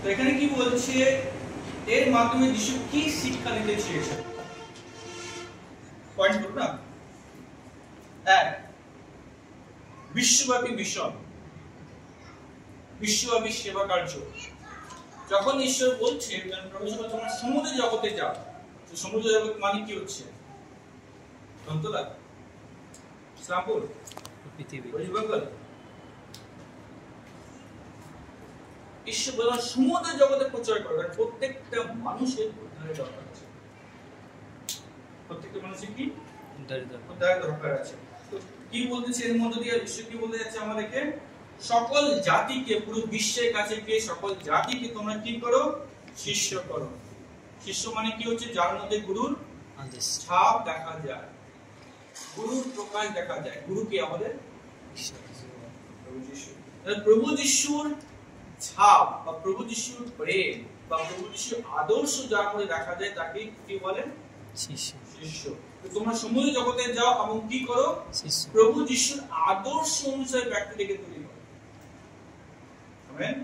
তো এখানে কি বলছে, এর মাধ্যমে যিশু কি শিক্ষা দিতে চেয়েছেন? পয়েন্ট করুন না। এক, বিশ্বব্যাপী মিশন, বিশ্বব্যাপী সেবা কার্য। যখন ঈশ্বর বলছে তোমরা সমুদ্র জগতে যাও, তো সমুদ্র জগৎ মানে কি হচ্ছে? ধন্তলা, ইসলামপুর, পৃথিবী, ঈশ্বর বলেন সমুদ্র জগতে প্রচার করো, কারণ প্রত্যেকটা মানুষের উদ্ধারের দরকার আছে। প্রত্যেকটা মানুষের কি উদ্ধারের দরকার আছে। তো কি বলতেছে এর মধ্যে দিয়ে ঈশ্বর কি বলতে যাচ্ছে আমাদেরকে? সকল জাতিকে, পুরো বিশ্বের কাছে গিয়ে সকল জাতিকে তোমরা কি করো? শিষ্য করো। শিষ্য মানে কি হচ্ছে? যার মধ্যে গুরুর ছাপ দেখা যায়, গুরুর প্রকাশ দেখা যায়। গুরু কি আমাদের? প্রভু যিশুর ছাপ বা প্রভু যিশুর প্রেম বা প্রভু যিশুর আদর্শ যার মধ্যে দেখা যায় তাকে কি বলেন? শিষ্য। তো তোমরা সমুদ্র জগতে যাও এবং কি করো? প্রভু যিশুর আদর্শ অনুসারে ব্যক্তিকে তৈরি করো। আমেন।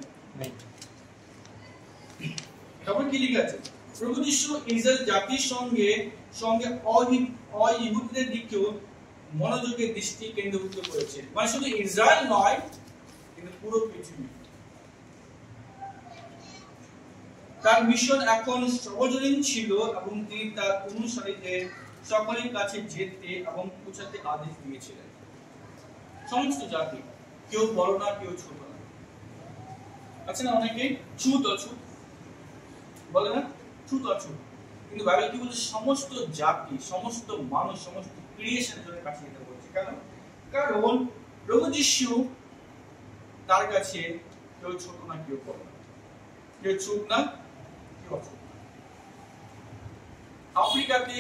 তারপর কি লেখা আছে? প্রভু যিশু ইসরায়েল জাতির সঙ্গে অইহুদিদের দিকেও মনোযোগের দৃষ্টি কেন্দ্রীভূত করেছে। মানে শুধু ইসরায়েল নয়, কিন্তু পুরো পৃথিবী। তার মিশন এখন সর্বজনীন ছিল এবং তিনি তার অনুসারীদের সকলের কাছে যেতে এবং পৌঁছাতে আদেশ দিয়েছিলেন। সমস্ত জাতি, কেউ বড় না, কেউ ছোট না। আছে না অনেকে ছুত অছুত বলে না, ছুত অছুত, কিন্তু বাইবেল কি বলছে? সমস্ত জাতি, সমস্ত মানুষ, সমস্ত ক্রিয়েশনের জন্য কাছে যেতে বলছে। কেন? কারণ প্রভু যিশু তার কাছে কেউ ছোট না, কেউ বড় না, কেউ ছুত না, কেউ অছুত। আফ্রিকাতে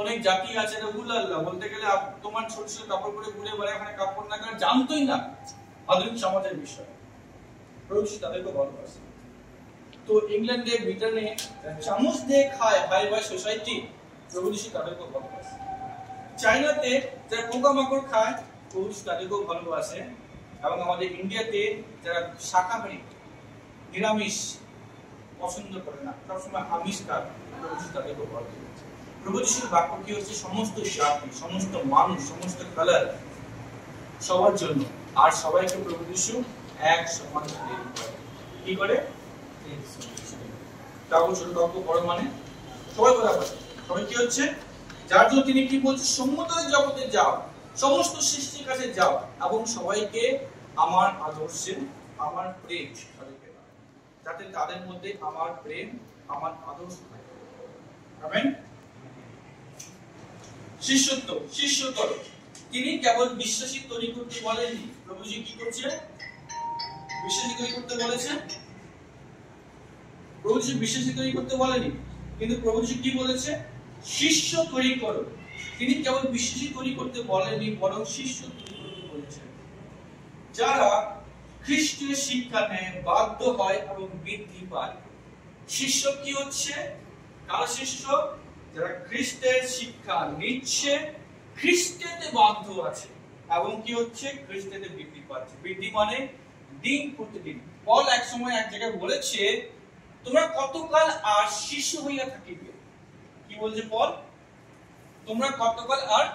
অনেক জাতি আছে, উল্লাল্লাহ বলতে গেলে তোমার ছোট ছোট কাপড় পরে ঘুরে বেড়ায়, এখানে কাপড় না, কারণ জানতোই না আধুনিক সমাজের বিষয়। প্রভু যিশু তাদেরকে ভালোবাসে। তো ইংল্যান্ডে, ব্রিটেনে চামচ দিয়ে খায় হাই বাই সোসাইটি, প্রভু যিশু তাদেরকে ভালোবাসে। চায়নাতে যারা পোকামাকড় খায়, প্রভু যিশু তাদেরকেও ভালোবাসে। এবং আমাদের ইন্ডিয়াতে যারা শাকাহারী, নিরামিষ পছন্দ করে না, সবসময় আমিষ খায়, প্রভু যিশু তাদেরকেও ভালোবাসে। প্রভু যিশুর বাক্য কি হচ্ছে? সমস্ত জাতি, সমস্ত মানুষ, সমস্ত কালার, সবার জন্য। আর সবাইকে প্রভু যিশু এক সমান করে। কি করে? কাউকে ছোট, কাউকে বড়, মানে সবাই বরাবর। সবাই কি হচ্ছে? যার জন্য তিনি কি বলছে? সমুদ্র জগতে যাও, সমস্ত সৃষ্টির কাছে যাও এবং সবাইকে আমার আদর্শে, আমার প্রেম তাদেরকে দাও, যাতে তাদের মধ্যে আমার প্রেম, আমার আদর্শ থাকে। আমেন। শিষ্যত্ব, শিষ্য করো। তিনি কেবল বিশ্বাসী তৈরি করতে বলেননি। প্রভুজি কি করছে? বিশ্বাসী তৈরি করতে বলেছেন। প্রভু যিশু বিশ্বাসী তৈরি করতে বলেনি, কিন্তু প্রভু যিশু কি বলেছে? শিষ্য তৈরি করো। তিনি কেবল বিশ্বাসী তৈরি করতে বলেননি, বরং শিষ্য তৈরি করতে বলেছেন, যারা খ্রিস্টীয় শিক্ষা নেয়, বাধ্য হয় এবং বৃদ্ধি পায়। শিষ্য কি হচ্ছে? কার শিষ্য? যারা খ্রিস্টের শিক্ষা নিচ্ছে, খ্রিস্টেতে বাধ্য আছে এবং কি হচ্ছে? খ্রিস্টেতে বৃদ্ধি পাচ্ছে। বৃদ্ধি মানে দিন প্রতিদিন। পল এক সময় এক জায়গায় বলেছে, তোমরা কতকাল আর শিষ্য হইয়া থাকিবে? কি বলছে পল? তোমরা কতকাল আর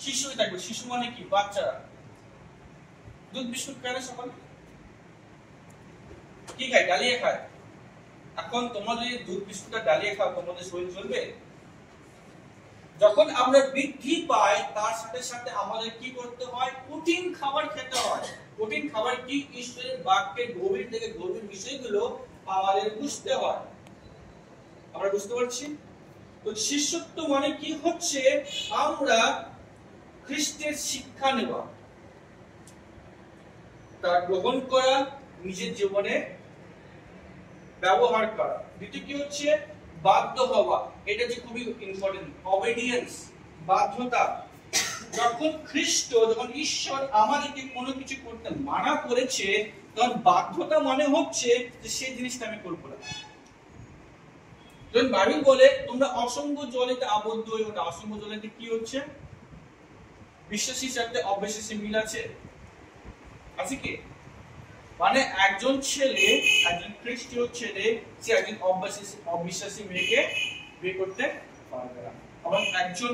শিষ্য হয়ে থাকবে। শিশু মানে কি? বাচ্চারা। দুধ বিস্কুট খায় না সকালে? কি খায়? ডালিয়া খায়। এখন তোমরা যদি দুধ বিস্কুট আর ডালিয়া খাও, তোমাদের শরীর চলবে? যখন আমরা বৃদ্ধি পাই, তার সাথে সাথে আমাদের কি করতে হয়? কঠিন খাবার খেতে হয়। কঠিন খাবার কি? ঈশ্বরের বাক্যের গভীর থেকে গভীর বিষয়গুলো আমাদের বুঝতে হয়। আমরা বুঝতে পারছি? তো শিষ্যত্ব মানে কি হচ্ছে? আমরা খ্রিস্টের শিক্ষা নেওয়া, তা গ্রহণ করা, নিজের জীবনে ব্যবহার করা। দ্বিতীয় কি হচ্ছে? বাধ্য হওয়া। এটা যে খুবই ইম্পর্টেন্ট। অবিডিয়েন্স, বাধ্যতা। যখন খ্রিস্ট, যখন ঈশ্বর আমাদেরকে কোনো কিছু করতে মানা করেছে, তখন বাধ্যতা মানে হচ্ছে যে সেই জিনিসটা আমি করব না। যখন বাইবেল বলে তোমরা অসংখ্য জলেতে আবদ্ধ হয়ে ওঠা, অসংখ্য জলেতে কি হচ্ছে? বিশ্বাসীর সাথে অবিশ্বাসী মিল আছে? আছে কি? মানে একজন ছেলে, একজন খ্রিস্টীয় ছেলে সে একজন অবিশ্বাসী মেয়েকে বিয়ে করতে পারবে না, এবং একজন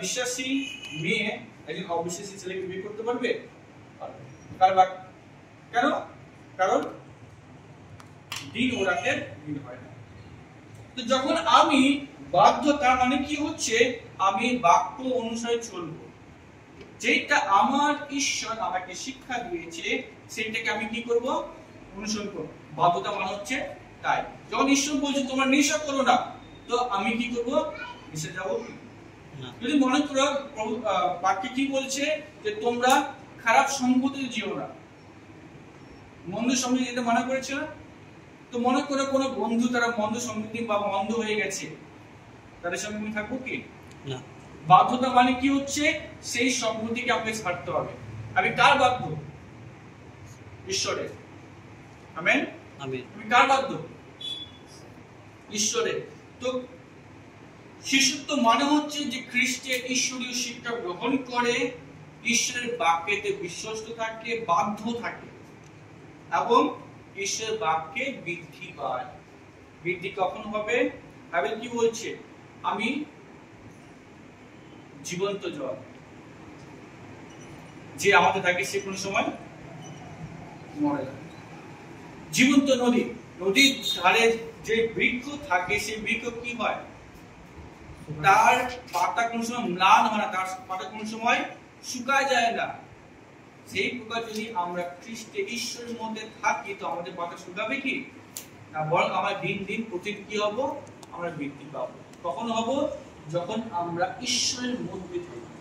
বিশ্বাসী মেয়ে একজন অবিশ্বাসী ছেলেকে বিয়ে করতে পারবে? কেন? কারণ দিন ও রাতের দিন হয় না। তো যখন আমি বাধ্যতা মানে কি হচ্ছে, আমি বাক্য অনুসারে চলবো, যেটা আমার ঈশ্বর আমাকে শিক্ষা দিয়েছে সেটাকে আমি কি করব? অনুসরণ করব। বাধ্যতা মানে হচ্ছে তাই। যখন ঈশ্বর বলছে তোমরা নেশা করো না, তো আমি কি করব? নেশা যাব না। যদি মনে করো বাক্যে কি বলছে যে তোমরা খারাপ সঙ্গতিতে যেও না, মন্দ সঙ্গে যেতে মানা করেছে না? তো মনে করো কোনো বন্ধু তারা মন্দ সঙ্গতি বা মন্দ হয়ে গেছে, তাদের সঙ্গে আমি থাকবো কি না? বাধ্যতা মানে কি হচ্ছে, সেই সম্পত্তিকে আমাকে ছাড়তে হবে। আমি কার বাধ্য? ঈশ্বরের। Amen amen. আমি কার বাধ্য? ঈশ্বরের। তো শিষ্যত্ব মানে হচ্ছে যে খ্রিস্টের ঈশ্বরীয় শিক্ষা গ্রহণ করে, ঈশ্বরের বাক্যেতে বিশ্বস্ত থাকে, বাধ্য থাকে, এবং ঈশ্বরের বাক্যে বৃদ্ধি পায়। বৃদ্ধি কখন হবে? বাইবেল কি বলছে? আমি জীবন্ত জল, যে আমাদের থাকে সে কোন সময় মরে যায়। জীবন্ত নদী, নদীর ধারে যে বৃক্ষ থাকে সেই বৃক্ষ কি হয়? তার পাতা কোন সময় ম্লান হয় না, তার পাতা কোন সময় শুকায় যায় না। সেই প্রকার যদি আমরা খ্রিস্টে ঈশ্বরের মধ্যে থাকি, তো আমাদের পাতা শুকাবে কি না, বরং আমরা দিন দিন প্রতিদিন কি হব? আমরা বৃদ্ধি পাবো। কখন হব? যখন আমরা ঈশ্বরের মধ্যে থাকবো।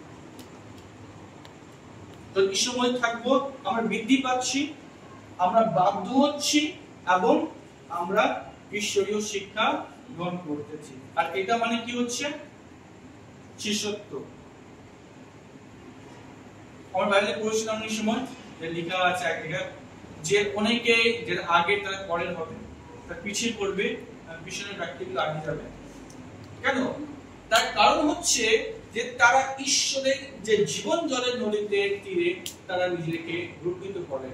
তো ঈশ্বরের মধ্যে থাকবো, আমরা বৃদ্ধি পাচ্ছি, আমরা বাধ্য হচ্ছি, এবং আমরা ঈশ্বরীয় শিক্ষা গ্রহণ করতেছি। আর এটা মানে কি হচ্ছে? শিষ্যত্ব। আমার বাইরে পড়েছিলাম এই সময় যে লেখা আছে এক জায়গায় যে অনেকে যে আগে তারা পরের হবে, তার পিছিয়ে পড়বে, পিছনের ব্যক্তিগুলো আগে যাবে। কেন? তার কারণ হচ্ছে যে তারা ঈশ্বরের যে জীবন জলের নদীতে তীরে তারা নিজেকে রূপিত করে,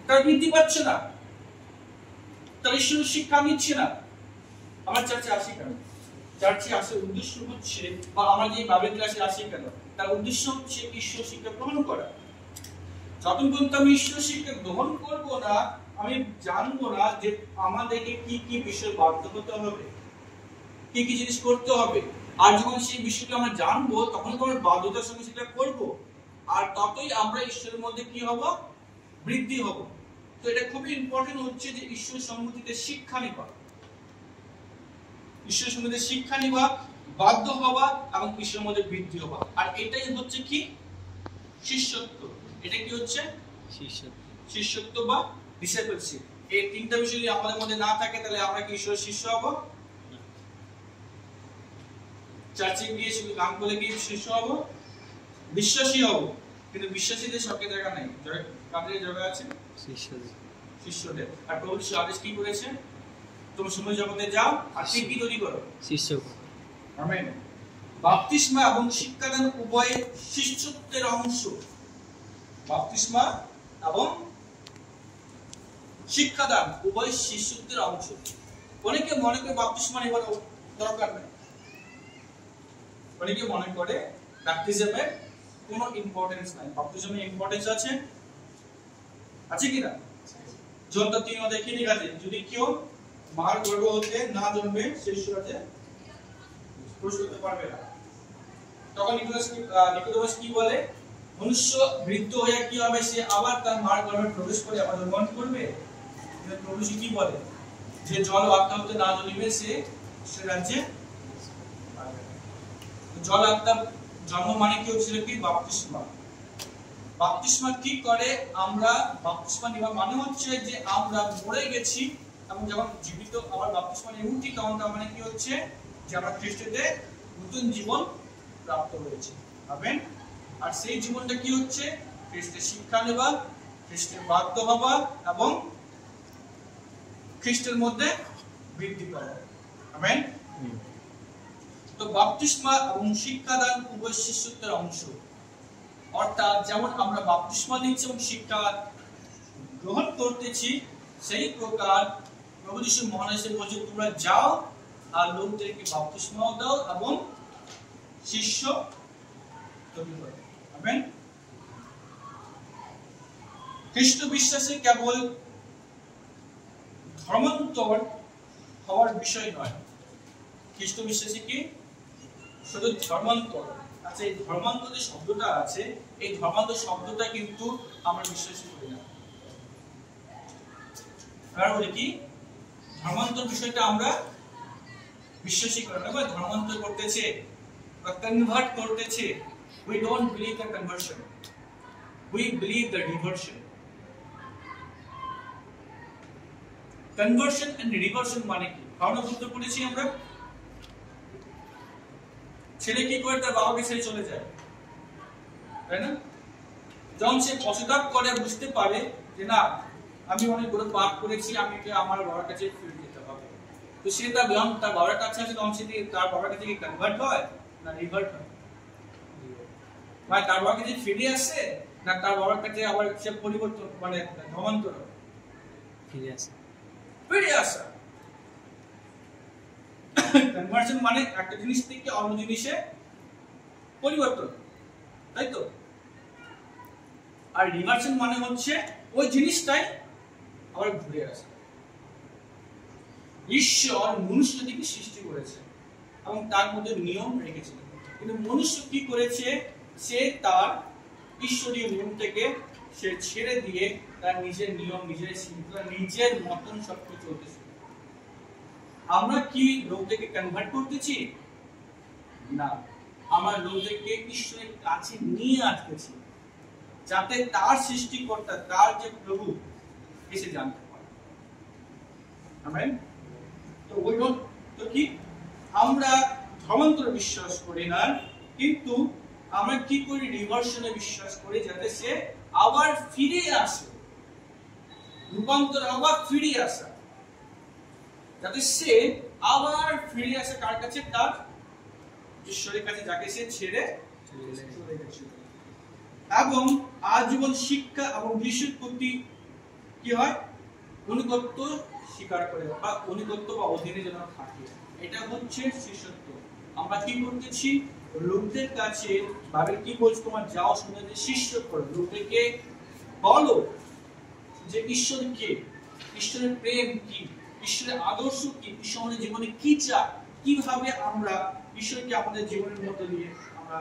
তারা বৃদ্ধি পাচ্ছে না, তারা ঈশ্বরের শিক্ষা নিচ্ছে না। আমার চার্চে আসি কেন? চার্চে আসার উদ্দেশ্য হচ্ছে, বা আমরা যে বাইবেল ক্লাসে আসি কেন, তার উদ্দেশ্য হচ্ছে ঈশ্বর শিক্ষা গ্রহণ করা। যতক্ষণ পর্যন্ত আমি ঈশ্বর শিক্ষা গ্রহণ করব না, আমি জানবো না যে আমাদেরকে কি কি বিষয় বাধ্য হতে হবে, কি কি জিনিস করতে হবে। আর যখন সেই বিষয়টা আমরা জানবো, তখন তো আমরা বাধ্যতার সঙ্গে সেটা করবো, আর ততই আমরা ঈশ্বরের মধ্যে কি হব? বৃদ্ধি হব। তো এটা খুবই ইম্পর্টেন্ট হচ্ছে যে ঈশ্বর সম্মতিতে শিক্ষা নিবা, ঈশ্বরের সম্বন্ধে শিক্ষা নিবা, বাধ্য হওয়া, এবং ঈশ্বরের মধ্যে বৃদ্ধি হওয়া। আর এটাই হচ্ছে কি? শিষ্যত্ব। এটা কি হচ্ছে? শিষ্যত্ব বা ডিসাইপলশিপ। এই তিনটা বিষয় যদি আমাদের মধ্যে না থাকে, তাহলে আমরা কি ঈশ্বরের শিষ্য হব? চার্চে গিয়ে শুধু গান বলে গিয়ে শিষ্য হব? বিশ্বাসী হব, কিন্তু বিশ্বাসীদের সঙ্গে দেখা নাই। কাদের জায়গা আছে? শিষ্যদের। আর প্রভু যিশু আদেশ কি করেছে? তোমরা সময় জগতে যাও আর কি তৈরি করো? শিষ্য। আমেন। বাপ্তিস্মা এবং শিক্ষাদান উভয় শিষ্যত্বের অংশ। বাপ্তিস্মা এবং শিক্ষাদান উভয় শিষ্যত্বের অংশ। অনেকে মনে করে বাপ্তিস্মা নেবার দরকার নেই, অনেকে মনে করে ব্যাপটিজমের কোনো ইম্পর্টেন্স নাই। বাপ্তিস্মের ইম্পর্টেন্স আছে, আছে কি না? জন 3 দেখে ঠিক আছে, যদি কেউ মার গর্ভ হতে না জন্মে সে ঈশ্বরকে প্রবেশ করতে পারবে না। তখন নিকোদেমাস কি বলে? মনুষ্য বৃদ্ধ হয়ে কি হবে? সে আবার তার মার গর্ভে প্রবেশ করে আবার জন্মগ্রহণ করবে? প্রভু যিশু কি বলে? যে জল ও আত্মা হতে না জন্মে সে রাজ্যে পারবে না। জল আত্মা জন্ম মানে কি হচ্ছে? কি? বাপ্তিস্মা। বাপ্তিস্মা কি করে? আমরা বাপ্তিস্মা নেওয়া মানে হচ্ছে যে আমরা মরে গেছি এবং যখন জীবিত আবার বাপ্তিস্মা নিয়ে উঠি, তখন তার মানে কি হচ্ছে? যে আমরা খ্রিস্টতে নতুন জীবন প্রাপ্ত হয়েছে। আমেন। আর সেই জীবনটা কি হচ্ছে? খ্রিস্টের শিক্ষা নেওয়া, খ্রিস্টের বাধ্য হওয়া, এবং খ্রিস্টের মধ্যে বৃদ্ধি পাওয়া। আমেন। তো বাপ্তিস্মা এবং শিক্ষাদান উভয় শিষ্যত্বের অংশ। অর্থাৎ যেমন আমরা বাপ্তিস্মা নিচ্ছি এবং শিক্ষা গ্রহণ করতেছি, সেই প্রকার প্রভু যীশু মহান এসে বলছে তোমরা যাও আর লোকদেরকে বাপ্তিস্মা দাও এবং শিষ্য তৈরি করো। আমেন। খ্রিস্ট বিশ্বাসে কেবল ধর্মান্তর হওয়ার বিষয় নয়। খ্রিস্ট বিশ্বাসে কি শুধু ধর্মান্তর। আচ্ছা, এই ধর্মান্তর যে শব্দটা আছে, এই ধর্মান্তর শব্দটা কিন্তু আমরা বিশ্বাস করি না। বলে কি ধর্মান্তর বিষয়টা আমরা বিশ্বাসই করি না। ধর্মান্তর করতেছে বা কনভার্ট করতেছে। We don't believe the conversion. We believe the reversion. Conversion and reversion মানে কি? ধারণা বুঝতে পেরেছি আমরা। ছেলে কি করে তার বাবাকে ছেড়ে চলে যায়, তাই না? যখন সে পশ্চাৎ করে বুঝতে পারে যে না আমি অনেক বড় পাপ করেছি, আমি আমার বাবার কাছে ফিরে যেতে হবে, তো সে তার বাবার কাছে আসে, তখন সে তার বাবার কাছে কি কনভার্ট হয় না রিভার্ট হয়? মানে তার বাবার কাছে ফিরে আসে না তার বাবার কাছে আবার সে পরিবর্তন মানে ধর্মান্তর ফিরে আসা। কনভার্সন মানে একটা জিনিস থেকে অন্য জিনিসে পরিবর্তন, তাই তো? আর রিভার্সন মানে হচ্ছে ওই জিনিসটাই আবার ঘুরে আসে। ঈশ্বর মনুষ্যটিকে সৃষ্টি করেছে এবং তার মধ্যে নিয়ম রেখেছে, কিন্তু মনুষ্য কি করেছে? সে তার ঈশ্বরীয় নিয়মটাকে সে ছেড়ে দিয়ে তার নিজের নিয়ম, নিজের শৃঙ্খলা, নিজের মতন সবকিছু চলতেছে। আমরা কি লোকদেরকে কনভার্ট করতেছি? না, আমরা লোকদেরকে ঈশ্বরের কাছে নিয়ে আসতেছি যাতে তার সৃষ্টিকর্তা, তার যে প্রভু এসে জানতে পারে। আমেন। তো তো কি আমরা ধর্মান্তর বিশ্বাস করি না, কিন্তু আমরা কি করি? রিভার্সনে বিশ্বাস করি, যাতে সে আবার ফিরে আসে। রূপান্তর আবার ফিরে আসা, যাতে সে আবার ফিরে আসে কার কাছে? তার ঈশ্বরের কাছে, যাকে সে ছেড়ে চলে গেছে। এবং আজীবন শিক্ষা এবং যিশুর প্রতি কি হয়? অনুগত্য স্বীকার করে বা অনুগত্য বা অধীনে যেন থাকে। এটা হচ্ছে শিষ্যত্ব। আমরা কি করতেছি? লোকদের কাছে বাইবেল কি বলছে? তোমার যাও শুনে যে শিষ্য করো, লোকদেরকে বলো যে ঈশ্বর কে, ঈশ্বরের প্রেম কি, ঈশ্বরের আদর্শ কি, ঈশ্বর আমাদের জীবনে কি চায়, কিভাবে আমরা ঈশ্বরকে আমাদের জীবনের মধ্যে দিয়ে আমরা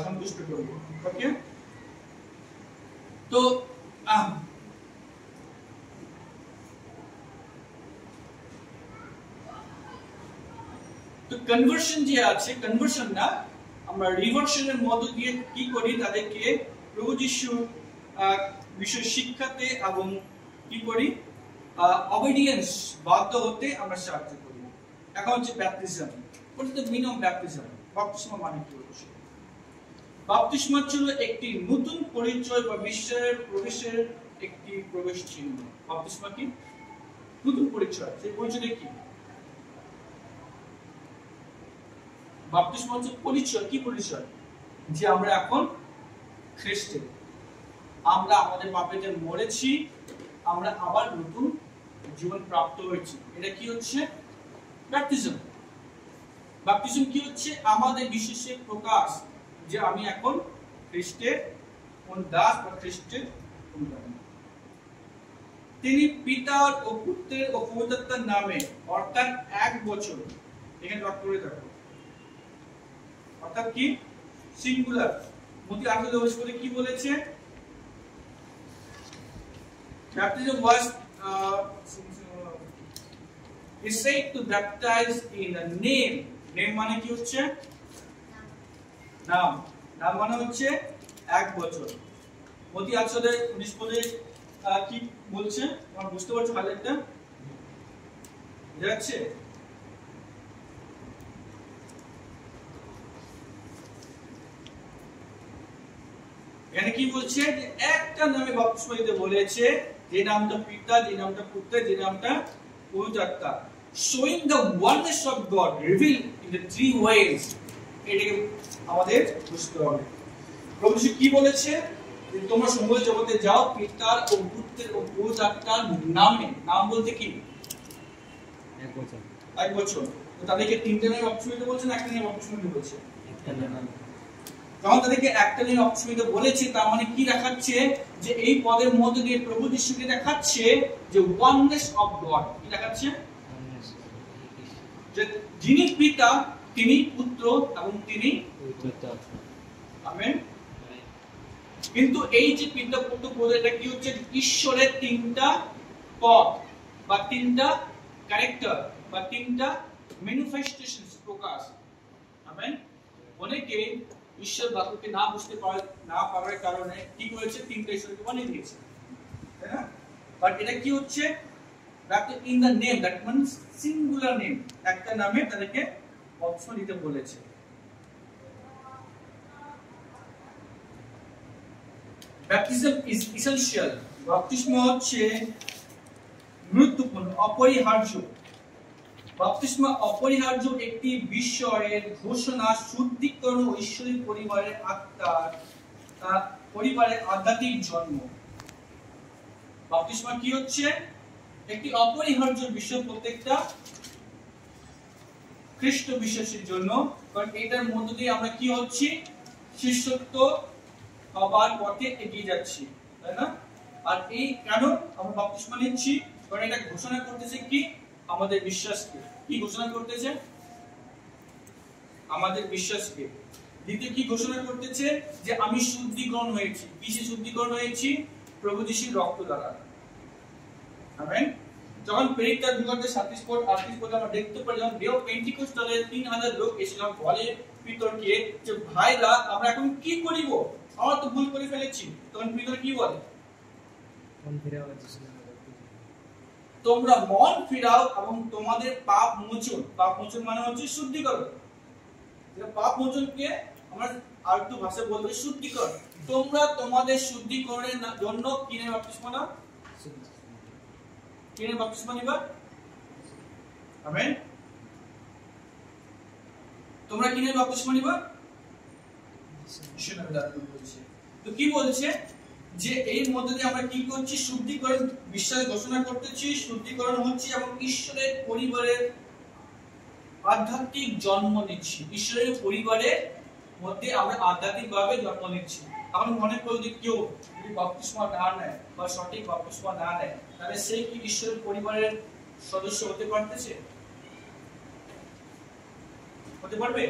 সন্তুষ্ট করব। ওকে, তো কনভার্সন যে আছে, কনভার্সন না, আমরা রিভার্সনের মধ্য দিয়ে কি করি? তাদেরকে প্রভু যিশু বিষয় শিক্ষাতে এবং কি করি? অবিডিয়েন্স, বাধ্য হতে আমরা সাহায্য করি। এখন হচ্ছে baptism. What is the meaning of baptism? বাপ্তিস্মা মানে কি? বাপ্তিস্মা ছিল একটি নতুন পরিচয় বা বিশ্বের প্রবেশের একটি প্রবেশ চিহ্ন। বাপ্তিস্মা কি? নতুন পরিচয়। সেই পরিচয়টা কি? বাপ্তিস্মা হচ্ছে পরিচয়। কি পরিচয়? যে আমরা এখন খ্রিস্টের, আমরা আমাদের পাপেতে মরেছি, আমরা আবার নতুন জীবন প্রাপ্ত হয়েছি। এটা কি হচ্ছে? ব্যাপটিজম। ব্যাপটিজম কি হচ্ছে? আমাদের বিশ্বাসের প্রকাশ যে আমি এখন খ্রিস্টের দাস বা খ্রিস্টের অনুগামী। তিনি পিতার ও পুত্রের ও পবিত্রাত্মার নামে, অর্থাৎ 1 বছর, এখানে লক্ষ্য করে দেখো, অর্থাৎ কি সিঙ্গুলার। মতি 8:10 কি বলেছে? Baptism was is said to baptize in a name. Name মানে কি হচ্ছে? নাম। নাম মানে হচ্ছে 1 বছর। মতি 8:19 বলে কি বলছে? তোমরা বুঝতে পারছো হাইলাইটটা? যাচ্ছে? এখানে কি বলছে? যে একটা নামে বাপ্তিস্মা দিতে বলেছে, যে নামটা পিতা, যে নামটা পুত্র, যে নামটা পবিত্র আত্মা, showing the oneness of God revealed in the 3 ways। এটাকে আমাদের বুঝতে হবে। প্রভু যিশু কি বলেছে যে তোমরা সমগ্র জগতে যাও পিতার ও পুত্রের ও পবিত্র আত্মার নামে। নাম বলতে কি এক বছর। তো তাদেরকে তিনটে নামে বাপ্তিস্ম নিতে বলছেন, একটা নামে বাপ্তিস্ম নিতে বলছে। যখন তাদেরকে একটা নামে বাপ্তিস্ম নিতে বলেছে তার মানে কি দেখাচ্ছে যে এই পদের মধ্যে দিয়ে প্রভু যিশুকে দেখাচ্ছে যে ওয়াননেস অফ গড। কি দেখাচ্ছে? যে যিনি পিতা তিনি পুত্র এবং তিনি পবিত্র আত্মা। আমেন। কিন্তু এই যে পিতা পুত্র পদ এটা কি হচ্ছে? ঈশ্বরের তিনটা পদ বা তিনটা ক্যারেক্টার বা তিনটা ম্যানিফেস্টেশনস, প্রকাশ। আমেন। অনেকে ঈশ্বর বাক্যকে না বুঝতে পারার কারণে কি করেছে? তিনটা ঈশ্বরকে বানিয়ে দিয়েছে, তাই না? বাট এটা কি হচ্ছে? wrapped in the name, that means singular name, একটা নামে তাদেরকে বাপ্তিস্ম নিতে বলেছে। Baptism is essential. বাপ্তিস্ম হচ্ছে গুরুত্বপূর্ণ, অপরিহার্য। বাপ্তিস্ম অপরিহার্য একটি বিষয়ের ঘোষণা, শুদ্ধিকরণ ও ঈশ্বরের পরিবারের পরিবারের আধ্যাত্মিক জন্ম। বাপ্তিস্ম কি হচ্ছে? একটি অপরিহার্য বিষয় প্রত্যেকটা খ্রিস্ট বিশ্বাসীর জন্য, কারণ এটার মধ্য দিয়ে আমরা কি হচ্ছি? শিষ্যত্ব হবার পথে এগিয়ে যাচ্ছি, তাই না? আর এই কেন আমরা বাপ্তিস্ম নিচ্ছি? কারণ এটা ঘোষণা করতেছে কি? আমাদের বিশ্বাসকে। কি ঘোষণা করতেছে? আমাদের বিশ্বাসকে। দ্বিতীয় কি ঘোষণা করতেছে? যে আমি শুদ্ধিকরণ হয়েছি। কিসে শুদ্ধিকরণ হয়েছি? প্রভু যিশুর রক্ত দ্বারা। আমেন। যখন প্রেরিতদের বিগত 37 পদ 38 পদে আমরা দেখতে পাই, যখন দেও পেন্টিকোস্টালে 3000 লোক এসেছিলেন, বলে পিতরকে যে ভাইরা আমরা এখন কি করিব? আমরা তো ভুল করে ফেলেছি। তখন পিতর কি বলে? তোমরা মন ফিরাও এবং তোমাদের পাপ মোচন। পাপ মোচন মানে হচ্ছে শুদ্ধিকরণ। পাপ মোচনকে আমরা আরেকটু ভাষায় বলতে শুদ্ধিকরণ। তোমরা তোমাদের শুদ্ধিকরণের জন্য কিনে বাপ্তিস্ম নাও। কিনে বাপ্তিস্ম নিবা। আমেন। তোমরা কিনে বাপ্তিস্ম নিবা। তো কি বলছে? যে এই মধ্যে দিয়ে আমরা কি করছি? শুদ্ধিকরণ, বিশ্বাস ঘোষণা করতেছি, শুদ্ধিকরণ হচ্ছে এবং ঈশ্বরের পরিবারের আধ্যাত্মিক জন্ম নিচ্ছি। ঈশ্বরের পরিবারের মধ্যে আমরা আধ্যাত্মিকভাবে জন্ম নিচ্ছি। আমরা মনে করি যে কেউ যদি বাপ্তিস্ম না নেয় বা সঠিক বাপ্তিস্ম না নেয়, তাহলে সে কি ঈশ্বরের পরিবারের সদস্য হতে পারতেছে? হতে পারবে?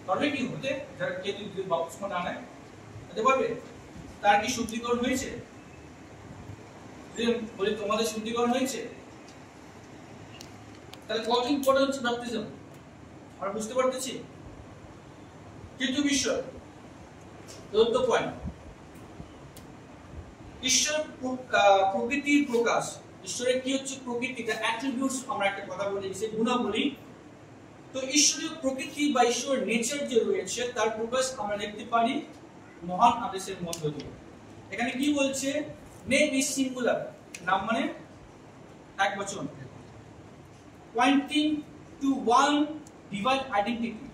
পারবে কি হতে? যারা কেউ যদি বাপ্তিস্ম না নেয় হতে পারবে? তার কি শুদ্ধিকরণ হয়েছে? বলে তোমাদের শুদ্ধিকরণ হয়েছে? তাহলে কত ইম্পর্টেন্ট হচ্ছে বাপ্তিজম আমরা বুঝতে পারতেছি। কিন্তু বিষয় চতুর্থ পয়েন্ট, ঈশ্বর প্রকৃতির প্রকাশ। ঈশ্বরের কি হচ্ছে? প্রকৃতি, দ্য অ্যাট্রিবিউটস। আমরা একটা কথা বলি যে গুণাবলী। তো ঈশ্বরীয় প্রকৃতি বা ঈশ্বরের নেচার যে রয়েছে তার প্রকাশ আমরা দেখতে পারি মহান আদেশের মধ্য দিয়ে। এখানে কি বলছে? Name is singular. নাম মানে এক বচন। Pointing to one divine identity.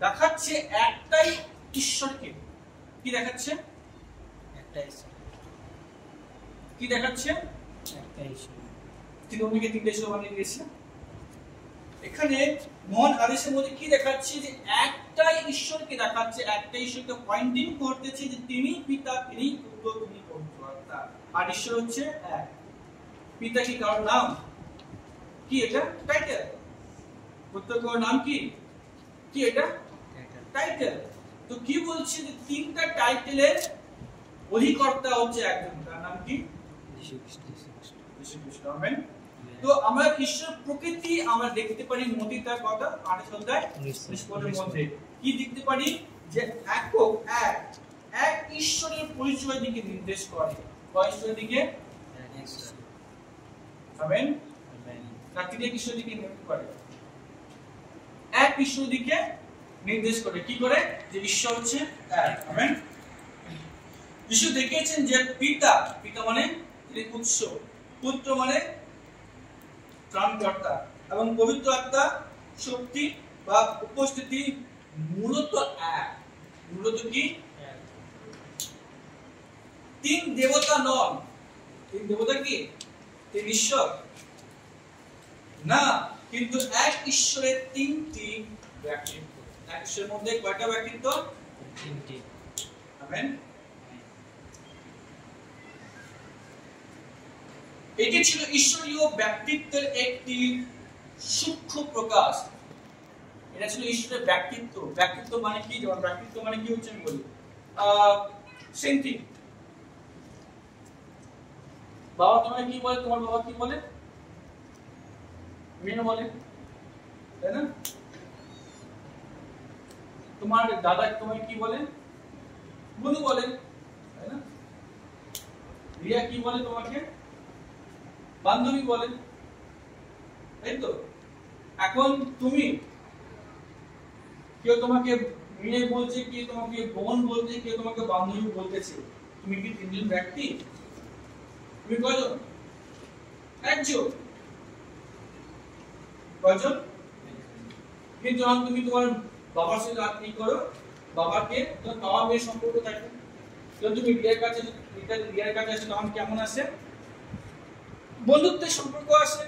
দেখাচ্ছে একটাই ঈশ্বরকে। কি দেখাচ্ছে? একটাই ঈশ্বর। কি দেখাচ্ছে? একটাই ঈশ্বর। তিনি অন্যকে তিনটে ঈশ্বর বানিয়ে দিয়েছে। এখানে মহান আদেশের মধ্যে কি দেখাচ্ছে? যে একটাই ঈশ্বরকে দেখাচ্ছে, একটাই ঈশ্বরকে পয়েন্টিং করতেছে যে তিনি পিতা, তিনি পুত্র, তিনি পবিত্র আত্মা। আর ঈশ্বর হচ্ছে এক। পিতা কি কারোর নাম? কি এটা? টাইটেল। পুত্র কারোর নাম কি? কি এটা? টাইটেল। তো কি বলছে? যে তিনটা টাইটেলের অধিকর্তা হচ্ছে একজন, তার নাম কি? যীশু খ্রিস্ট। আমেন। তো আমরা ঈশ্বর প্রকৃতি আমরা দেখতে পারি মতি তার কথা 28 অধ্যায় 19 পদের মধ্যে। কি দেখতে পারি? যে একক এক ঈশ্বরের পরিচয়ের দিকে নির্দেশ করে। কয় ঈশ্বরের দিকে? আমেন। তার ঈশ্বরের দিকে নির্দেশ করে, এক ঈশ্বরের দিকে নির্দেশ করে। কি করে? যে ঈশ্বর হচ্ছে এক। আমেন। যিশু দেখিয়েছেন যে পিতা মানে তিনি উৎস, পুত্র মানে ত্রাণকর্তা এবং পবিত্র আত্মা শক্তি বা উপস্থিতি মূলত এক, মূলত কি তিন দেবতা নন। তিন দেবতা কি? তিন ঈশ্বর না, কিন্তু এক ঈশ্বরের তিনটি ব্যক্তিত্ব। এক ঈশ্বরের মধ্যে কয়টা ব্যক্তিত্ব? তিনটি। আমেন। এটি ছিল ঈশ্বরীয় ব্যক্তিত্বের একটি সূক্ষ্ম প্রকাশ। এটা ছিল ঈশ্বরের ব্যক্তিত্ব। ব্যক্তিত্ব মানে কি? যেমন ব্যক্তিত্ব মানে কি হচ্ছে আমি বলি, সেন্টি বাবা তোমায় কি বলে? তোমার বাবা কি বলে? মেয়ে বলে, তাই না? তোমার দাদা তোমায় কি বলে? বন্ধু বলে, তাই না? রিয়া কি বলে তোমাকে? বান্ধবী বলে, তাই তো? এখন তুমি, কেউ তোমাকে মেয়ে বলছে, কেউ তোমাকে বোন বলছে, কেউ তোমাকে বান্ধবী বলতেছে, তুমি কি তিনজন ব্যক্তি? তুমি কয়জন? একজন। কয়জন? কিন্তু যখন তুমি তোমার বাবার সাথে কি করো, বাবাকে তখন বাবা মেয়ের সম্পর্ক থাকে। যখন তুমি রিয়ার কাছে আসে তখন কেমন আসে? বন্ধুত্বের সম্পর্ক আসে।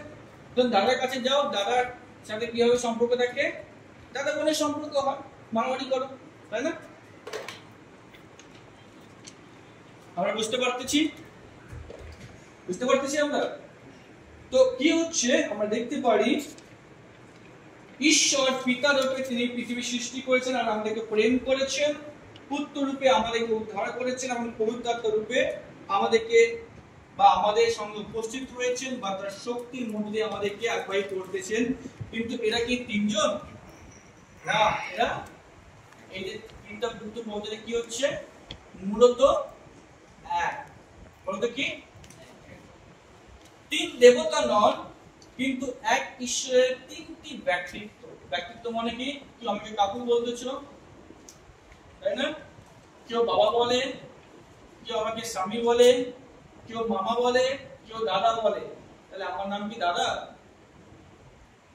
যখন দাদার কাছে যাও, দাদার সাথে কিভাবে সম্পর্ক থাকে? দাদা বোনের সম্পর্ক হয়, মারামারি করো, তাই না? আমরা বুঝতে পারতেছি? বুঝতে পারতেছি আমরা? তো কি হচ্ছে আমরা দেখতে পারি, ঈশ্বর পিতা রূপে তিনি পৃথিবী সৃষ্টি করেছেন আর আমাদেরকে প্রেম করেছেন, পুত্র রূপে আমাদেরকে উদ্ধার করেছেন এবং পবিত্র আত্মা রূপে আমাদেরকে বা আমাদের সঙ্গে উপস্থিত রয়েছেন বা তার শক্তির মধ্যে দিয়ে আমাদেরকে আগুয়াই করতেছেন। কিন্তু এরা কি তিনজন? না, এরা এই যে তিনটা বস্তুর মধ্যে কি হচ্ছে? মূলত এক। মূলত কি? তিন দেবতা নন, কিন্তু এক ঈশ্বরের তিনটি ব্যক্তিত্ব। ব্যক্তিত্ব মানে কি? কেউ আমাকে কাকু বলতেছ, তাই না? কেউ বাবা বলে, কেউ আমাকে স্বামী বলে, কেউ মামা বলে, কেউ দাদা বলে। তাহলে আমার নাম কি দাদা?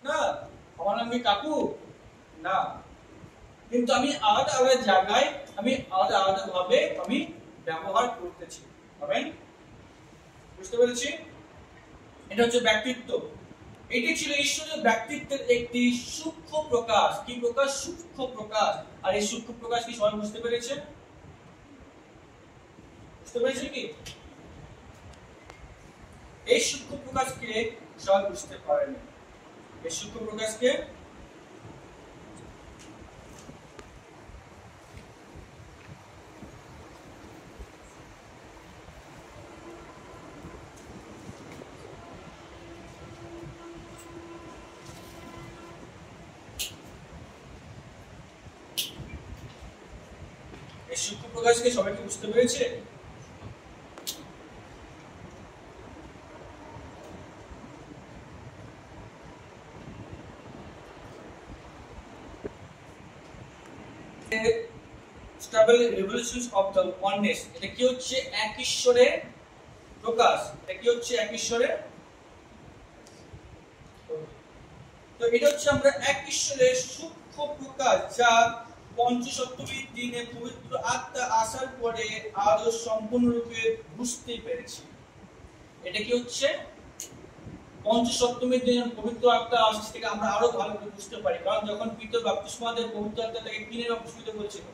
না। আমার নাম কি কাকু? না। কিন্তু আমি আলাদা আলাদা জায়গায়, আমি আলাদা আলাদা ভাবে আমি ব্যবহার করতেছি। পাবেন? বুঝতে পেরেছি? এটা হচ্ছে ব্যক্তিত্ব। এটি ছিল ঈশ্বরের ব্যক্তিত্বের একটি সূক্ষ্ম প্রকাশ। কি প্রকাশ? সূক্ষ্ম প্রকাশ। আর এই সূক্ষ্ম প্রকাশ কি সবাই বুঝতে পেরেছে? বুঝতে পেরেছে কি? এই সূক্ষ্ম প্রকাশকে সবাই বুঝতে পারেনি। এই সূক্ষ্ম প্রকাশকে সূক্ষ্ম প্রকাশকে সবাই কি বুঝতে পেরেছে? Stable revolutions of the oneness. এটা কি হচ্ছে? এক ঈশ্বরের প্রকাশ। এটা কি হচ্ছে? এক ঈশ্বরের। তো এটা হচ্ছে আমরা এক ঈশ্বরের সূক্ষ্ম প্রকাশ, যা পঞ্চসপ্তমীর দিনে পবিত্র আত্মা আসার পরে আরো সম্পূর্ণরূপে বুঝতে পেরেছি। এটা কি হচ্ছে? পঞ্চসপ্তমীর দিনে পবিত্র আত্মা আসছে থেকে আমরা আরো ভালো করে বুঝতে পারি। কারণ যখন পিতর বাপ্তিস্মা দেয়, পবিত্র আত্মাটাকে কিনে বাপ্তিস্মিত বলছিল?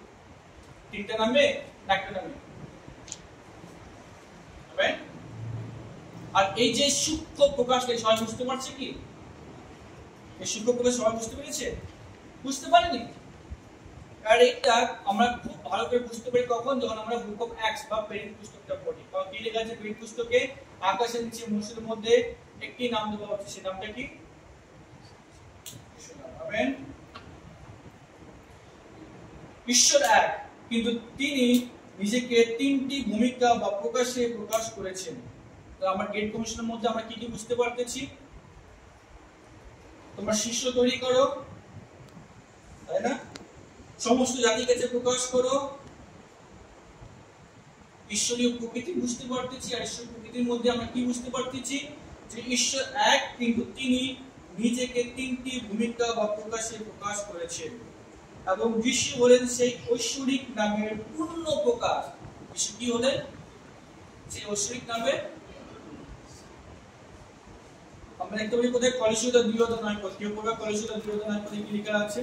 তিনটা নামে, একটা নামে। আর এই যে সূক্ষ্ম প্রকাশকে সবাই বুঝতে পারছে কি? এই সূক্ষ্ম প্রকাশ সবাই বুঝতে পেরেছে? বুঝতে পারেনি? আর এটা আমরা খুব ভালো করে বুঝতে পারি কখন? যখন আমরা বুক অফ অ্যাক্টস বা প্রেরিত পুস্তকটা পড়ি। কারণ কি লেখা আছে প্রেরিত পুস্তকে? আকাশের নিচে মনুষ্যদের মধ্যে একটি নাম দেওয়া হচ্ছে, সেই নামটা কি? আমেন। ঈশ্বর এক, কিন্তু তিনি নিজেকে তিনটি ভূমিকা বা প্রকাশে প্রকাশ করেছেন। তো আমার গ্রেট কমিশনের মধ্যে আমরা কি কি বুঝতে পারতেছি? তোমরা শিষ্য তৈরি করো, তাই না? সমস্ত জাতির কাছে প্রকাশ করো। ঈশ্বরীয় প্রকৃতি বুঝতে পারতেছি। আর ঈশ্বর প্রকৃতির মধ্যে আমরা কি বুঝতে পারতেছি? যে ঈশ্বর এক, কিন্তু তিনি নিজেকে তিনটি ভূমিকা বা প্রকাশে প্রকাশ করেছেন। এবং যিশু হলেন সেই ঐশ্বরিক নামের পূর্ণ প্রকাশ। যিশু কি হলেন? সেই ঐশ্বরিক নামের, আমরা দেখতে পারি কোথায় কলিসিয় 2:9 পদ, কেউ পড়বে কলিসিয় 2:9 পদে কি লেখা আছে?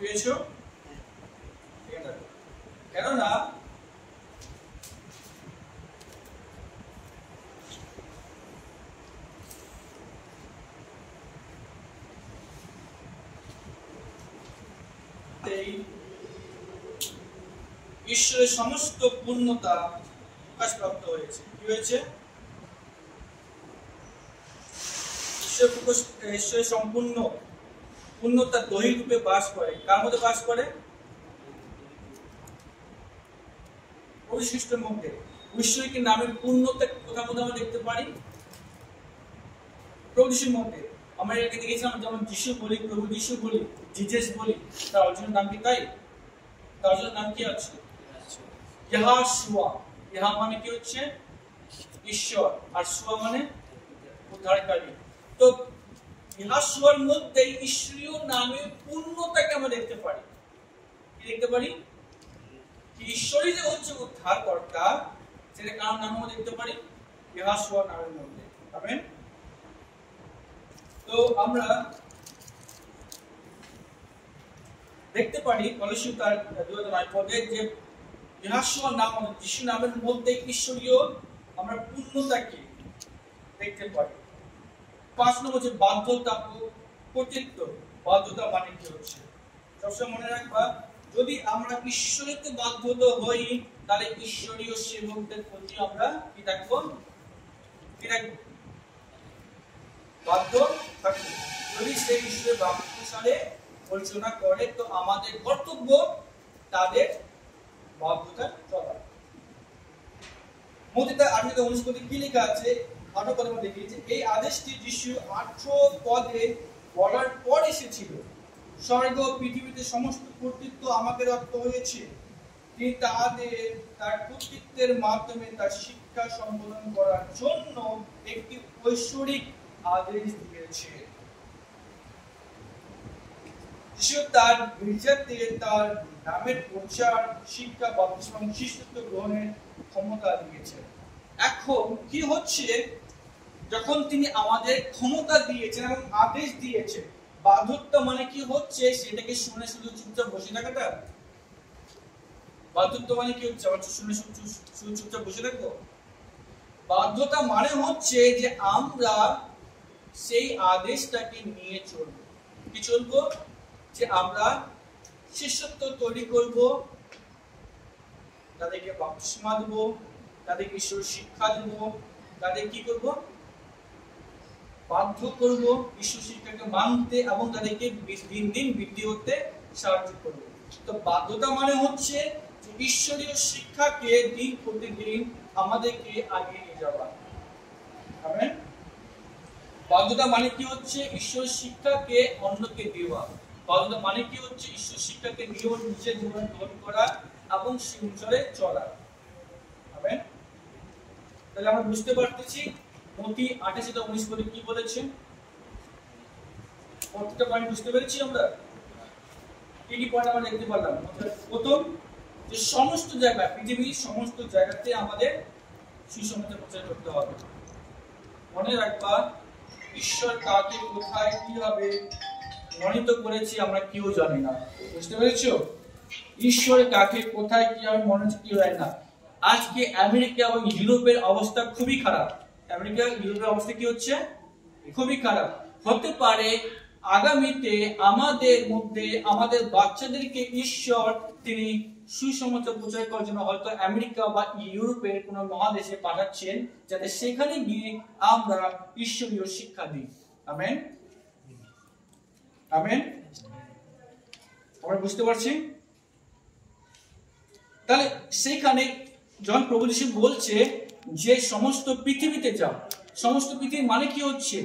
পেয়েছো? কেননা ঈশ্বরের সমস্ত পূর্ণতা প্রকাশপ্রাপ্ত হয়েছে। কি হয়েছে? ঈশ্বরের সম্পূর্ণ পূর্ণতা দৈহিক রূপে বাস করে। কার মধ্যে বাস করে? প্রভু খ্রিস্টের মধ্যে। ঐশ্বরিক নামের পূর্ণতা কোথাও কোথাও আমরা দেখতে পারি প্রভু যিশুর মধ্যে। আমরা এটাকে দেখেছিলাম, যেমন যিশু বলি, প্রভু যিশু বলি, জিজাস বলি, তার অরিজিনাল নাম কি? তাই তার অরিজিনাল নাম কি আছে? ইহাশুয়া। ইহা মানে কি হচ্ছে? ঈশ্বর, আর শুয়া মানে উদ্ধারকারী। তো ইহাশুয়ার মধ্যে ঈশ্বরীয় নামের পূর্ণতাকে আমরা দেখতে পারি। কি দেখতে পারি? ঈশ্বরই যে হচ্ছে উদ্ধারকর্তা, সেটা কার নামে আমরা দেখতে পারি? ইহাশুয়া নামের মধ্যে। আমেন। তো আমরা দেখতে পারি কলসিয় 2:9 পদে যে ইহাশুয়া নাম, যিশু নামের মধ্যে ঈশ্বরীয় আমরা পূর্ণতাকে দেখতে পারি। 5 নম্বর হচ্ছে বাধ্যতা, কর্তৃত্ব। বাধ্যতা মানে কি হচ্ছে? সবসময় মনে রাখবা, যদি আমরা ঈশ্বরকে বাধ্যত হই, তাহলে ঈশ্বরীয় সেবকদের প্রতি আমরা কি থাকবো? কি থাকবো? বাধ্য থাকবো। যদি সে ঈশ্বরের বাক্য অনুসারে পরিচালনা করে, তো আমাদের কর্তব্য তাদের বাধ্যতা চলা। মথিতে 8:19 পদে কি লেখা আছে? 8 পদে আমরা দেখি যে এই আদেশটি যিশু 8 পদে বলার পর এসেছিল। স্বর্গ ও পৃথিবীতে সমস্ত কর্তৃত্ব আমাকে রপ্ত হয়েছে। তিনি তার কর্তৃত্বের মাধ্যমে তার শিক্ষা সম্পাদন করার জন্য একটি ঐশ্বরিক আদেশ দিয়েছে। যিশু তার গির্জাতে তার নামের প্রচার, শিক্ষা, বাপ্তিস্ম এবং শিষ্যত্ব গ্রহণের ক্ষমতা দিয়েছে। এখন কি হচ্ছে? যখন তিনি আমাদের ক্ষমতা দিয়েছেন এবং আদেশ দিয়েছে, বাধ্যতা মানে কি হচ্ছে? সেটাকে শুনে শুধু চুপচাপ বসে থাকাটা? বাধ্যতা মানে কি হচ্ছে? শুনে শুধু চুপচাপ বসে থাকবো? বাধ্যতা মানে হচ্ছে যে আমরা সেই আদেশটাকে নিয়ে চলবো। কি চলবো? যে আমরা শিষ্যত্ব তৈরি করব, তাদেরকে বাপ্তিস্মা দেব, তাদেরকে ঈশ্বর শিক্ষা দেব, তাদের কি করব? বাধ্য করব ঈশ্বর শিক্ষাকে মানতে এবং তাদেরকে দিন দিন বৃদ্ধি হতে সাহায্য করব। তো বাধ্যতা মানে হচ্ছে যে ঈশ্বরীয় শিক্ষাকে দিন প্রতিদিন আমাদেরকে আগে নিয়ে যাওয়া। আমেন। বাধ্যতা মানে কি হচ্ছে? ঈশ্বর শিক্ষাকে অন্যকে দেওয়া। বাধ্যতা মানে কি হচ্ছে? ঈশ্বর শিক্ষাকে নিজের জীবনে গ্রহণ করা এবং সেই অনুসারে চলা। আমেন। তাহলে আমরা বুঝতে পারতেছি মতি 28:19 পদে কি বলেছে? প্রত্যেকটা পয়েন্ট বুঝতে পেরেছি আমরা? কি কি পয়েন্ট আমরা দেখতে পারলাম? প্রথম, যে সমস্ত জায়গায়, পৃথিবীর সমস্ত জায়গাতে আমাদের সুসমাচার প্রচার করতে হবে। মনে রাখবা, ঈশ্বর কাকে কোথায় কিভাবে মনোনীত করেছে আমরা কেউ জানি না। বুঝতে পেরেছো? ঈশ্বর কাকে কোথায় কিভাবে মনোনীত কেউ জানে না। আজকে আমেরিকা এবং ইউরোপের অবস্থা খুবই খারাপ। আমেরিকা ইউরোপের অবস্থা কি হচ্ছে? খুবই খারাপ। হতে পারে আগামীতে আমাদের মধ্যে আমাদের বাচ্চাদেরকে ঈশ্বর তিনি সুসমাচার প্রচার করার জন্য হয়তো আমেরিকা বা ইউরোপের কোন মহাদেশে পাঠাচ্ছেন, যাতে সেখানে গিয়ে আমরা ঈশ্বরীয় শিক্ষা দিই। Amen, amen. আমরা বুঝতে পারছি? তাহলে সেখানে যখন প্রভু যিশু বলছে যে সমস্ত পৃথিবীতে যাও, সমস্ত পৃথিবী মানে কি হচ্ছে?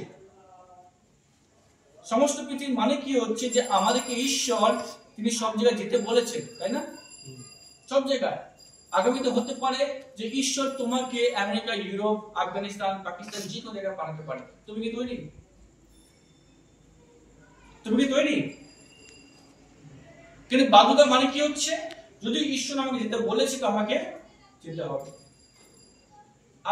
সমস্ত পৃথিবী মানে কি হচ্ছে? যে আমাদেরকে ঈশ্বর তিনি সব জায়গায় যেতে বলেছেন, তাই না? সব জায়গায়। আগামীতে হতে পারে যে ঈশ্বর তোমাকে আমেরিকা, ইউরোপ, আফগানিস্তান, পাকিস্তান যে কোনো জায়গায় পাঠাতে পারে। তুমি কি তৈরি? তুমি কি তৈরি? কিন্তু বাধ্যতা মানে কি হচ্ছে? যদি ঈশ্বর আমাকে যেতে বলেছে তো আমাকে যেতে হবে।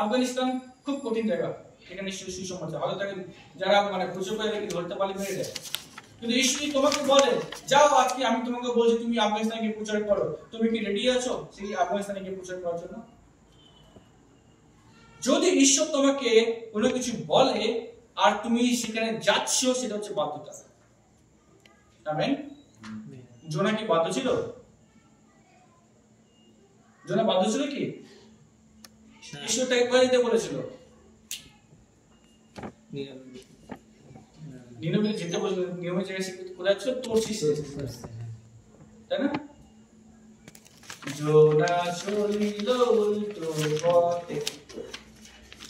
আফগানিস্তান খুব কঠিন জায়গা, এখানে ঈশ্বরের সুসমাচার হয়তো তাকে যারা মানে খুঁজে পেয়ে রেখে ধরতে পারলে মেরে দেয়। কিন্তু ঈশ্বর তোমাকে বলে যাও, আজকে আমি তোমাকে বলছি তুমি আফগানিস্তানে গিয়ে প্রচার করো, তুমি কি রেডি আছো সেই আফগানিস্তানে গিয়ে প্রচার করার জন্য? যদি ঈশ্বর তোমাকে কোনো কিছু বলে আর তুমি সেখানে যাচ্ছ, সেটা হচ্ছে বাধ্যতা। আমেন। জোনা কি বাধ্য ছিল? জোনা বাধ্য ছিল কি? ঈশ্বর তাকে কোথায় যেতে বলেছিল? নিনবে যেতে বলেছিল। নিয়মের জায়গায় সে কোথায় ছিল? তরশিশে, তাই না? জোনা চলিল উল্টো পথে,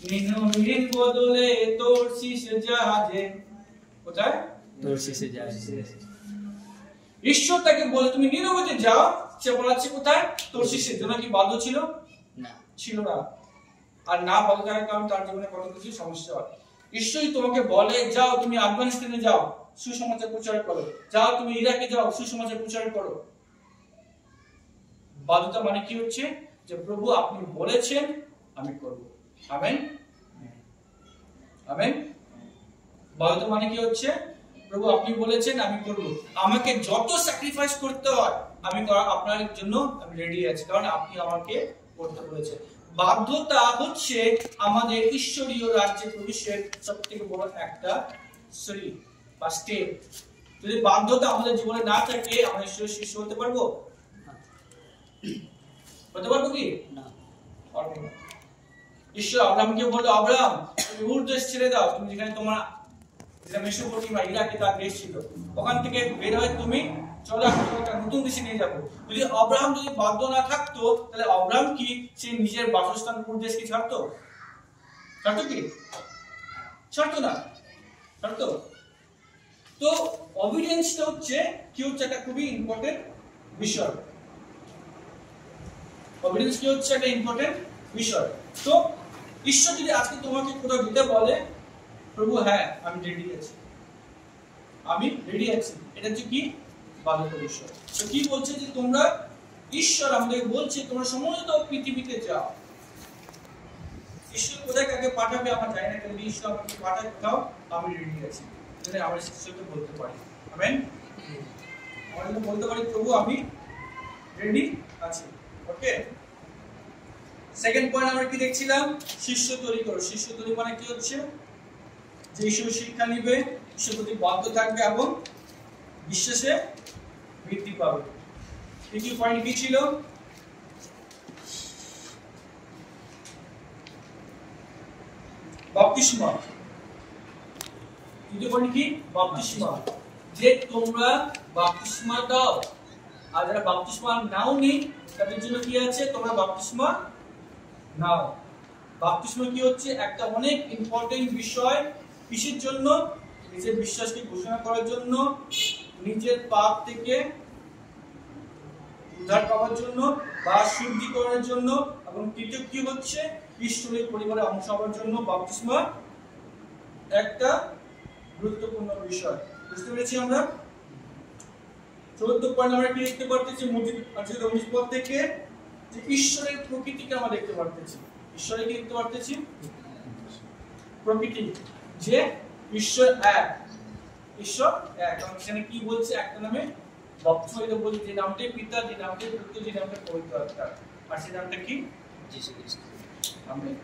নিনবের বদলে তরশিশে জাহাজে। কোথায়? তরশিশে জাহাজে। ঈশ্বর তাকে বলে তুমি নিনবেতে যাও, সে বলাচ্ছে কোথায়? তরশিশে। জোনা কি বাধ্য ছিল? না, ছিল না। আর না বাধ্য থাকার কারণে তার জীবনে কত কিছু সমস্যা হয়। ঈশ্বরই তোমাকে বলে যাও তুমি আফগানিস্তানে যাও, সুসমাচার প্রচার করো, যাও তুমি ইরাকে যাও, সুসমাচার প্রচার করো। বাধ্যতা মানে কি হচ্ছে? যে প্রভু আপনি বলেছেন আমি করব। Amen, amen. বাধ্যতা মানে কি হচ্ছে? প্রভু আপনি বলেছেন আমি করব, আমাকে যত স্যাক্রিফাইস করতে হয় আমি আপনার জন্য আমি রেডি আছি, কারণ আপনি আমাকে করতে বলেছেন। বাধ্যতা হচ্ছে আমাদের ঈশ্বরীয় রাজ্যে প্রবেশের সবথেকে বড় একটা সিঁড়ি বা স্টেপ। যদি বাধ্যতা আমাদের জীবনে না থাকে আমরা ঈশ্বরের শিষ্য হতে পারবো? হতে পারবো কি না? পারবো না। ঈশ্বর আব্রাহামকে বললো আব্রাহাম তুমি উর দেশ ছেড়ে দাও, তুমি যেখানে তোমার যেটা মেসোপটেমিয়া ইরাকে তার দেশ ছিল, ওখান থেকে বের হয়ে তুমি চলে আসো, একটা নতুন দেশে নিয়ে যাবো। যদি আব্রাহাম যদি বাধ্য না থাকতো তাহলে আব্রাহাম কি সে নিজের বাসস্থান পুর দেশকে ছাড়তো? ছাড়তো কি? ছাড়তো না, ছাড়তো? তো অবিডিয়েন্সটা হচ্ছে কি হচ্ছে একটা খুবই ইম্পর্টেন্ট বিষয়। অবিডিয়েন্স কি হচ্ছে একটা ইম্পর্টেন্ট বিষয়। তো ঈশ্বর যদি আজকে তোমাকে কোথাও দিতে বলে প্রভু হ্যাঁ আমি রেডি আছি, আমি রেডি আছি, এটা হচ্ছে কি? বাধ্যতা বিষয়। তো কি বলছে যে তোমরা, ঈশ্বর আমাদের বলছে তোমরা সমস্ত পৃথিবীতে যাও। ঈশ্বর কোথায় কাকে পাঠাবে আমরা জানি না, কিন্তু ঈশ্বর আমাকে পাঠায় কোথাও আমি রেডি আছি, যেটা আমরা শিষ্যকে বলতে পারি। আমেন। আমরা যদি বলতে পারি প্রভু আমি রেডি আছি। ওকে, সেকেন্ড পয়েন্ট আমরা কি দেখছিলাম? শিষ্য তৈরি করো। শিষ্য তৈরি মানে কি হচ্ছে? যে ঈশ্বর শিক্ষা নিবে, ঈশ্বর প্রতি বাধ্য থাকবে এবং বিশ্বাসে বৃদ্ধি পাবে। তৃতীয় পয়েন্ট কি ছিল? বাপ্তিস্মা। তৃতীয় পয়েন্ট কি? বাপ্তিস্মা। যে তোমরা বাপ্তিস্মা দাও, আর যারা বাপ্তিস্মা নাওনি তাদের জন্য কি আছে? তোমরা বাপ্তিস্মা নাও। বাপ্তিস্মা কি হচ্ছে? একটা অনেক ইম্পর্টেন্ট বিষয়। কিসের জন্য? নিজের বিশ্বাসকে ঘোষণা করার জন্য, নিজের পাপ থেকে উদ্ধার পাওয়ার জন্য বা শুদ্ধিকরণের জন্য, এবং তৃতীয় কি হচ্ছে? ঈশ্বরের পরিবারে অংশ হওয়ার জন্য বাপ্তিস্মা একটা গুরুত্বপূর্ণ বিষয়। বুঝতে পেরেছি আমরা? 14 পয়েন্ট আমরা কি দেখতে পারতেছি? মসজিদ 19 পদ থেকে যে ঈশ্বরের প্রকৃতিকে আমরা দেখতে পারতেছি। ঈশ্বরের কি দেখতে পারতেছি? প্রকৃতি, যে ঈশ্বর এক। ঈশ্বর এক। এবং এখানে কি বলছে? একটা নামে বাপ্তিস্মা দিতে বলছে, যে নামটাই পিতা, যে নামটাই পুত্র, যে নামটাই পবিত্র আত্মা। আর সেই নামটা কি? যীশু খ্রিস্ট। আমেন।